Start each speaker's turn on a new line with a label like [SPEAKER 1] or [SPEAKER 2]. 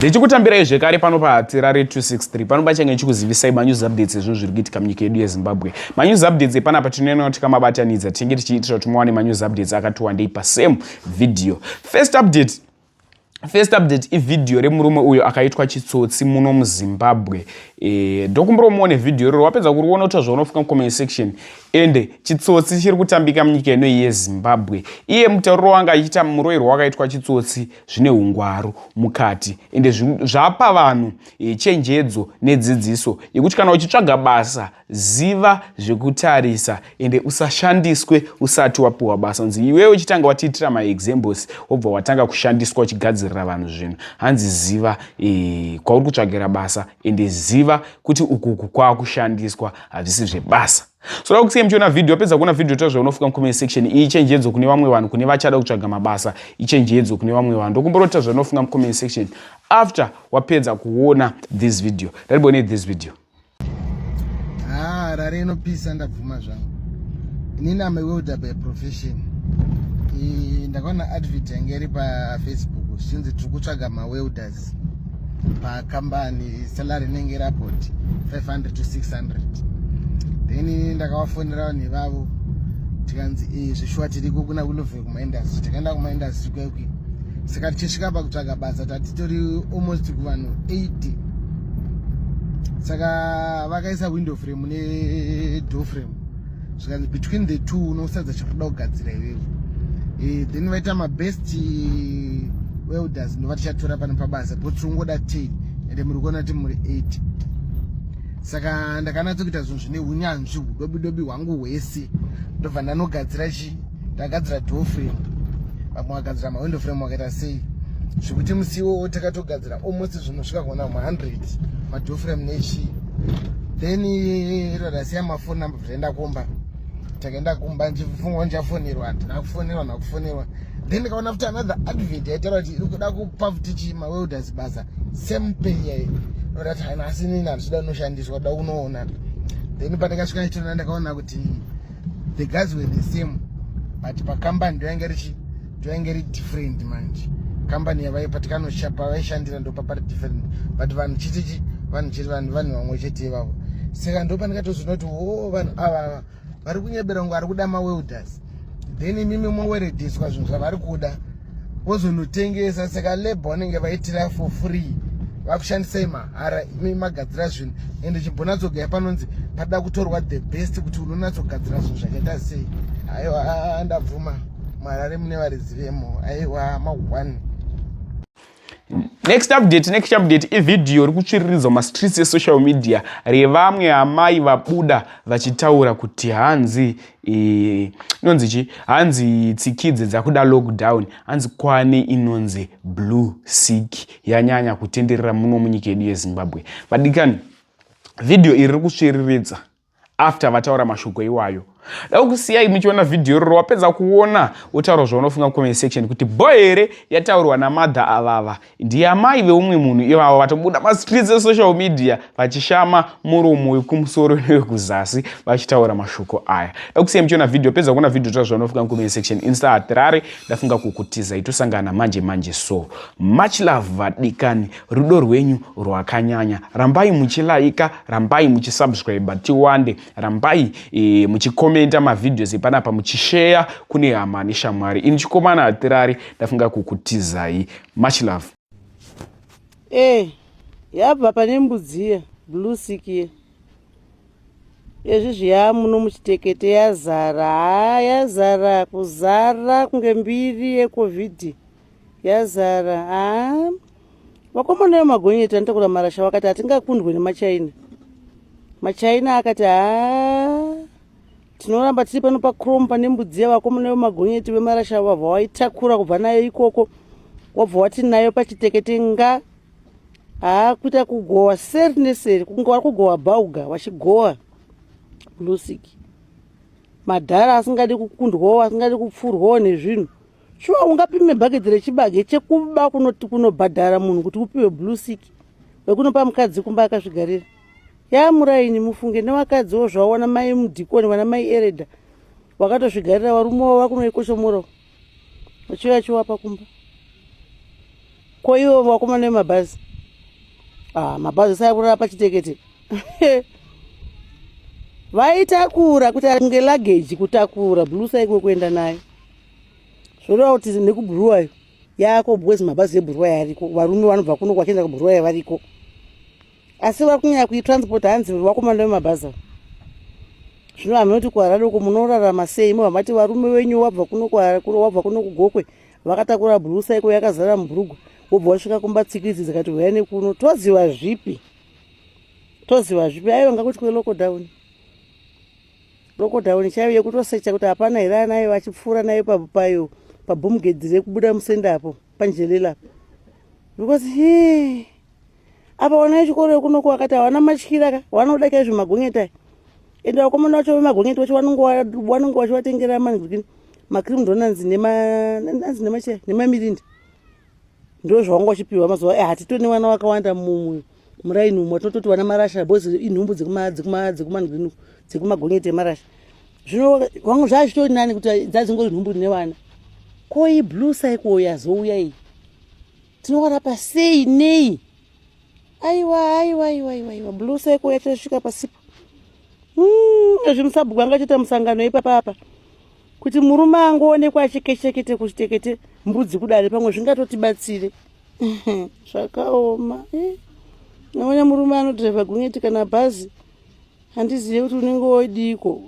[SPEAKER 1] Ndichikutambirai zvekare pano paTerare 263 pano pachange chikuzivisai manews updates ezvinhu zviri kuitika munyika yedu yeZimbabwe. Manews updates panapa tinoona kuti kamabatanidza tinenge tichiitira kuti muwane manews updates akati wandei pasame video. First update ividhio remurume uyo akaitwa chitsotsi muno muZimbabwe. Ndokumbura muone video iro wapedza kuriona kuti zvaunofuka comment section ende chitsotsi chiri kutambika munyika ino yeZimbabwe. Iye mutauriro wanga achiita muroverwo wakaitwa chitsotsi zvine hungwaru mukati ende zvapa vanhu chenjedzo nedzidziso yekuti kana uchitsvaga basa ziva zvekutarisa ende usashandiswe usati wapuwa basa. Nzi iwewe uchitanga watiitira maexamples wobva watanga kushandiswa uchigadzirira vanhu zvinhu. Hanzi ziva kwauri kutsvagira basa ende ziva kuti ukuku kwakushandiswa hazvisi zvebasa. Soda kusiya muchiona video apedza kuona video tozvo unofuka mucomment section iyi chenjedzo kune vamwe vanhu kune vachada kutsvaga mabasa ichenjedzo kune vamwe vanhu ndokumborota zvaunofunga mucomment section after wapedza kuona this video. Daribone this video.
[SPEAKER 2] Rare inopisa ndabvuma zvangu. Inini am a welder by profession. Ndakaona advert yange iri paFacebook zvinzi tiri kutsvaga ma-welders pakambani salary inenge irapoti 500 to 600. Then ndakawafonera vanhu ivavo tikanzi zvishwa tiriko kuna kulovhe kumaindastry. Tikaenda kumaindastry kwekwi saka tichisvika pakutsvaga basa tatitori almost kuvanhu 80. Saka vakaisa window frame nedoor frame zvikanzi between the two unosadza chakuda kugadzira iwewe. Then vaita mabest welders ndovatichatora pano pabasa kuti ungoda 10 ende muri kuona kuti muri 8. Saka ndakanatsokuita zvinhu zvine unyanzvi hudobidobi hwangu hwese ndobva ndanogadzira ndagadzira door frame vamwe vagadzira mawindow frame wakaita sei zvekuti musiwo takatogadzira almost zvinhu svika kuona 100 madoor frame nechi. Then rodasiya mafoni number zvaenda kumba takaenda kumba ndichifunga ndichafonerwa handina kufonerwa. Then ndikaona futi another advert yaitaura kuti iri kuda kupa futi ma-welders basa same pay yayo rodati haina asi nini handisida unoshandiswa da unoona. Then pandakasvika ndichitona ndakaona kuti the guys were the same but pakambani ndoyange ri different manje. Kambani pavainoshandira ndopapari different but vanhu chitichi vanhu vamwe chete ivavo. Saka ndopandikatozvina kuti vanhu ava vari kunyebera ngo vari kuda ma-welders. Then mimi mowerediswa zvinhu zvavari kuda vozonotengesa. Saka labor vanenge vaitira for free vakushandisai mahara imi magadzira zvinhu ende chimbonatsoga panonzi pada kutorwa the best kuti unonatsogadzira zvinhu zvakaita sei. Aiwa ndabvuma Marare mune varizivemo aiwa ma1.
[SPEAKER 1] Next update ividhio iri kutsviriridza mastreets esocial media revamwe amai vabuda vachitaura kuti hanzi tsikidze dzakuda lockdown hanzi kwane inonzi blue sick yanyanya kutenderera muno munyika yedu yeZimbabwe. Vadikani video iri kutsviriridza after vataura mashoko iwayo. Dakusiyai muchiona video iro wapedza kuona wotaura zvaunofunga mucomment section kuti bohere yataurwa namadha avava ndiye amai veumwe munhu ivavo vatobuda mastreets esocial media vachishama muromo wekumusoro newekuzasi vachitaura mashoko aya. Dakusiyai muchiona video pedza kuona video taura zvaunofunga mucomment section insta @Terare ndafunga kukutizai tosangana manje so much love vadikani rudo rwenyu rwakanyanya. Rambai muchilaika, rambai muchisubscribe tiwande, rambai muchikomenta mavideos panapa muchishare kune hama neshamwari. Ini chikomana Terare ndafunga kukutizai much love.
[SPEAKER 3] Yabva pane mbudziya blue sick yezvizviya muno muchitekete yazara kuzara kunge mbiri yecovid yazara. Vakomana vemagonyeti anotakura marasha vakati hatingakundwe nemachaina akati tinoramba tiri pano paChrome pane mbudziya vakomana vemagonyeti vemarasha vabva waitakura kubva nayo ikoko wabva wati nayo pachitekete nga kuita kugowa seri neseri kunge vari kugowa bauga vachigowa blue sick. Madhara asingadi kukundwawo asingadi kupfurwawo nezvinhu. Shuwa ungapime bhaketi rechibage chekuba kunobhadhara munhu kuti upiwe blue sick wekunopa mukadzi kumba akazvigarira. Muraini mufunge nevakadziwo zvaona mai mudhikoni vana mai Ereda wakatozvigarira varume vakunoikoshomora vachiuya chiwapa kumba ko ivo vakomana vemabhazi. mabhazi saikurara pachitekete vaitakura kuti ange lageji kutakura blusa ikwe kuenda nayo zvoreva kuti nekubhuruwayo yako bwezi mabhazi ebhuruwayo ariko varume vanobva kuno kwachienda kubhuruwayo variko asi vari kunyanya kuitransport hanzi vakomanda vemabhazi avo zvino hamunoti kwara doko munorarama sei mavamati varume venyu wabva kuno kugokwe vakatakura bhurusa iko yakazara mubhurugwa wobva wasvika kumbatsikidzi dzikati huyai nekuno toziva zvipi aiva ngakuti kwelockdown chaivo yekutosecha kuti hapana here anayo vachipfuura nayo payo pabhomugedhi rekubuda musendapo panjelelapo because apa wana chikoro yekuno kwakati havana matyira vanoda kaizvo magonyeti ende vakomana vacho vemagonyeti vacho vanonge vachivatengera macream donuts nemamirindi ndo zvavanga vachipiwa mazuva hatitone vana vakawanda muraini umwe tinototi vana marasha bozi inhumbu dzekumagonyeti emarasha zvino vangu zvazvitori nani kuti dzadzingori nhumbu nevana koi blusa iko yazouya iyi tinowarapa sei nei aiwa blusa iko yachasvika pasipo zvimusabhuku anga achiita musangano ipapapa kuti murume angoonekwa achikeshekete kuchitekete mbudzi kudare pamwe zvingatotibatsire zvakaoma naona murume anodhiraivha gonyeti kana bhazi handizive kuti unenge woidiko